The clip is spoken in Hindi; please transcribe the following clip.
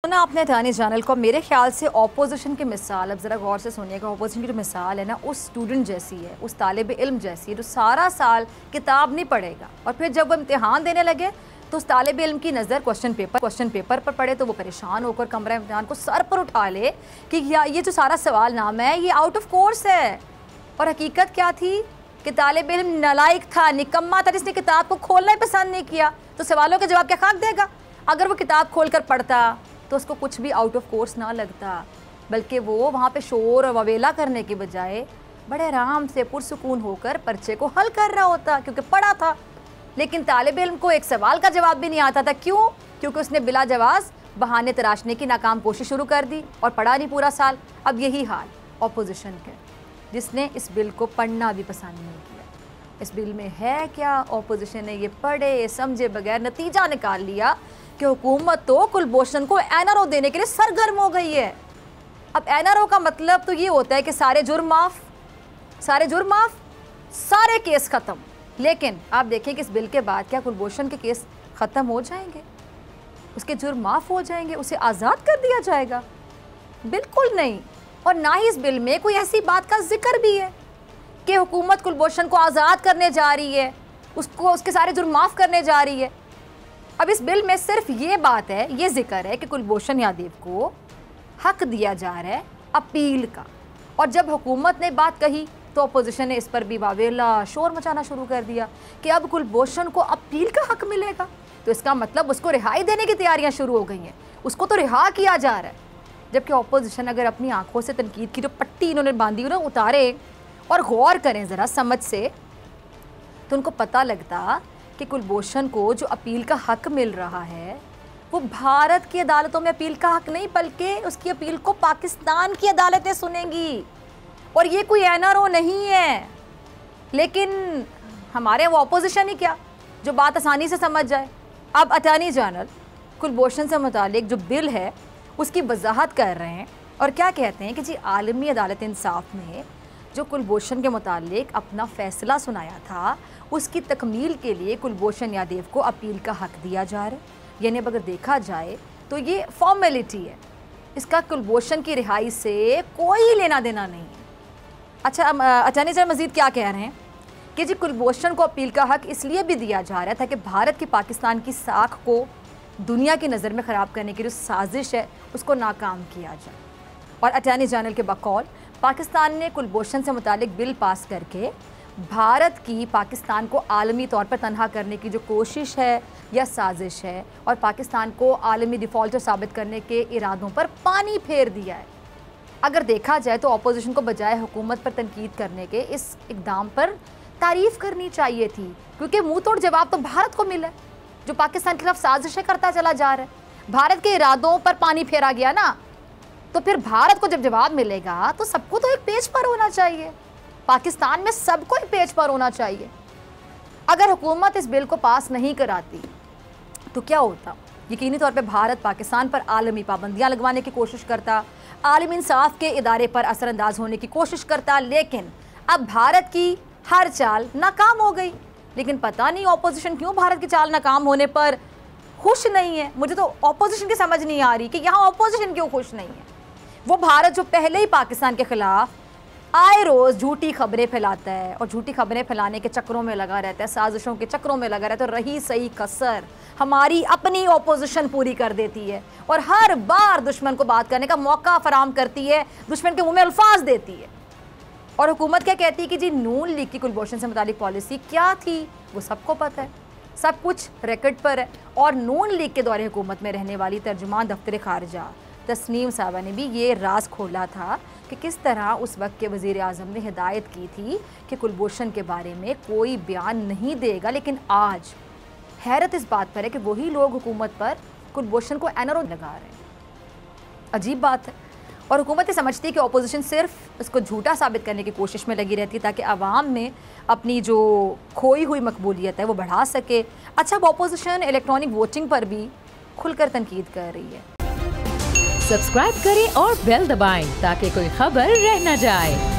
ना आपने अटानी चैनल को मेरे ख्याल से ऑपोजिशन की मिसाल, अब ज़रा गौर से सुनिएगा, ऑपोजिशन की जो मिसाल है ना उस स्टूडेंट जैसी है, उस तालिब इल्म जैसी है जो सारा साल किताब नहीं पढ़ेगा और फिर जब वो इम्तिहान देने लगे तो उस तालिब इल्म की नज़र क्वेश्चन पेपर पर पड़े तो वो परेशान होकर कमरा इम्तिहान को सर पर उठा ले कि ये जो सारा सवाल नाम है ये आउट ऑफ कोर्स है। और हकीकत क्या थी कि तालिब इल्म नालायक था, निकम्मा था, जिसने किताब को खोलना ही पसंद नहीं किया। तो सवालों के जवाब क्या खाक देगा? अगर वो किताब खोल कर पढ़ता तो उसको कुछ भी आउट ऑफ कोर्स ना लगता, बल्कि वो वहाँ पे शोर और ववेला करने के बजाय बड़े आराम से पुरसुकून होकर पर्चे को हल कर रहा होता, क्योंकि पढ़ा था। लेकिन तालिब इल्म को एक सवाल का जवाब भी नहीं आता था। क्यों? क्योंकि उसने बिला जवाब बहाने तराशने की नाकाम कोशिश शुरू कर दी और पढ़ा नहीं पूरा साल। अब यही हाल ऑपोजिशन के, जिसने इस बिल को पढ़ना भी पसंद नहीं किया। इस बिल में है क्या? ऑपोजिशन ने ये पढ़े समझे बगैर नतीजा निकाल लिया कि हुकूमत तो कुलभूषण को एनआरओ देने के लिए सरगर्म हो गई है। अब एनआरओ का मतलब तो ये होता है कि सारे जुर्म माफ़, सारे केस ख़त्म। लेकिन आप देखें कि इस बिल के बाद क्या कुलभूषण के केस ख़त्म हो जाएंगे? उसके जुर्म माफ़ हो जाएंगे? उसे आज़ाद कर दिया जाएगा? बिल्कुल नहीं। और ना ही इस बिल में कोई ऐसी बात का जिक्र भी है कि हुकूमत कुलभूषण को आज़ाद करने जा रही है, उसको उसके सारे जुर्म माफ़ करने जा रही है। अब इस बिल में सिर्फ ये बात है, ये जिक्र है कि कुलभूषण यादव को हक दिया जा रहा है अपील का। और जब हुकूमत ने बात कही तो अपोजिशन ने इस पर भी वावेला शोर मचाना शुरू कर दिया कि अब कुलभूषण को अपील का हक मिलेगा, तो इसका मतलब उसको रिहाई देने की तैयारियां शुरू हो गई हैं, उसको तो रिहा किया जा रहा है। जबकि अपोजिशन अगर अपनी आंखों से तनकीद की जो पट्टी इन्होंने बांधी उन्हें उतारे और गौर करें ज़रा समझ से, तो उनको पता लगता कि कुलभूषण को जो अपील का हक मिल रहा है वो भारत की अदालतों में अपील का हक नहीं, बल्कि उसकी अपील को पाकिस्तान की अदालतें सुनेंगी। और ये कोई एनआरओ नहीं है। लेकिन हमारे वो ऑपोजिशन ही क्या जो बात आसानी से समझ जाए। अब अटानी जनरल कुलभूषण से मुतालिक जो बिल है उसकी वजाहत कर रहे हैं और क्या कहते हैं कि जी आलमी अदालत इंसाफ ने जो कुलभूषण के मुतालिक अपना फ़ैसला सुनाया था उसकी तकमील के लिए कुलभूषण यादव को अपील का हक दिया जा रहा है। यानी अगर देखा जाए तो ये फॉर्मेलिटी है, इसका कुलभूषण की रिहाई से कोई लेना देना नहीं है। अच्छा, अटानी जनरल मजीद क्या कह रहे हैं कि जी कुलभूषण को अपील का हक इसलिए भी दिया जा रहा था कि भारत की पाकिस्तान की साख को दुनिया की नज़र में ख़राब करने की जो साजिश है उसको नाकाम किया जाए। और अटानी जनरल के बकौल पाकिस्तान ने कुलभूषण से मुतालिक बिल पास करके भारत की पाकिस्तान को आलमी तौर पर तनहा करने की जो कोशिश है या साजिश है और पाकिस्तान को आलमी डिफ़ॉल्टर साबित करने के इरादों पर पानी फेर दिया है। अगर देखा जाए तो अपोजिशन को बजाय हुकूमत पर तनकीद करने के इस इक़दाम पर तारीफ़ करनी चाहिए थी, क्योंकि मुँह तोड़ जवाब तो भारत को मिला जो पाकिस्तान के खिलाफ साजिशें करता चला जा रहा है। भारत के इरादों पर पानी फेरा गया ना, तो फिर भारत को जब जवाब मिलेगा तो सबको तो एक पेज पर होना चाहिए। पाकिस्तान में सबको एक पेज पर होना चाहिए। अगर हुकूमत इस बिल को पास नहीं कराती तो क्या होता? यकीनी तौर पे भारत पाकिस्तान पर आलमी पाबंदियां लगवाने की कोशिश करता, आलमी इंसाफ के इदारे पर असरअंदाज होने की कोशिश करता। लेकिन अब भारत की हर चाल नाकाम हो गई। लेकिन पता नहीं ऑपोजिशन क्यों भारत की चाल नाकाम होने पर खुश नहीं है। मुझे तो ऑपोजिशन की समझ नहीं आ रही कि यहाँ ऑपोजिशन क्यों खुश नहीं है। वो भारत जो पहले ही पाकिस्तान के खिलाफ आए रोज़ झूठी खबरें फैलाता है और झूठी खबरें फैलाने के चक्रों में लगा रहता है, साजिशों के चक्रों में लगा रहता है, तो रही सही कसर हमारी अपनी ऑपोजिशन पूरी कर देती है और हर बार दुश्मन को बात करने का मौका फराम करती है, दुश्मन के मुंह में अल्फाज देती है। और हुकूमत क्या कहती है कि जी नून लीग की कुलभूषण से मुतालिक पॉलिसी क्या थी वो सबको पता है, सब कुछ रिकॉर्ड पर है। और नून लीग के दौरे हुकूमत में रहने वाली तर्जुमान दफ्तर खारजा तस्नीम साहबा ने भी ये राज खोला था कि किस तरह उस वक्त के वज़ीर आज़म ने हिदायत की थी कि कुलभूषण के बारे में कोई बयान नहीं देगा। लेकिन आज हैरत इस बात पर है कि वही लोग हुकूमत पर कुलभूषण को एनआरओ लगा रहे हैं। अजीब बात है। और हुकूमत ये समझती है कि अपोजिशन सिर्फ इसको झूठा साबित करने की कोशिश में लगी रहती है ताकि आवाम में अपनी जो खोई हुई मकबूलियत है वो बढ़ा सके। अच्छा, अब अपोजिशन इलेक्ट्रॉनिक वोटिंग पर भी खुलकर तनकीद कर रही है। सब्सक्राइब करें और बेल दबाएं ताकि कोई खबर रह न जाए।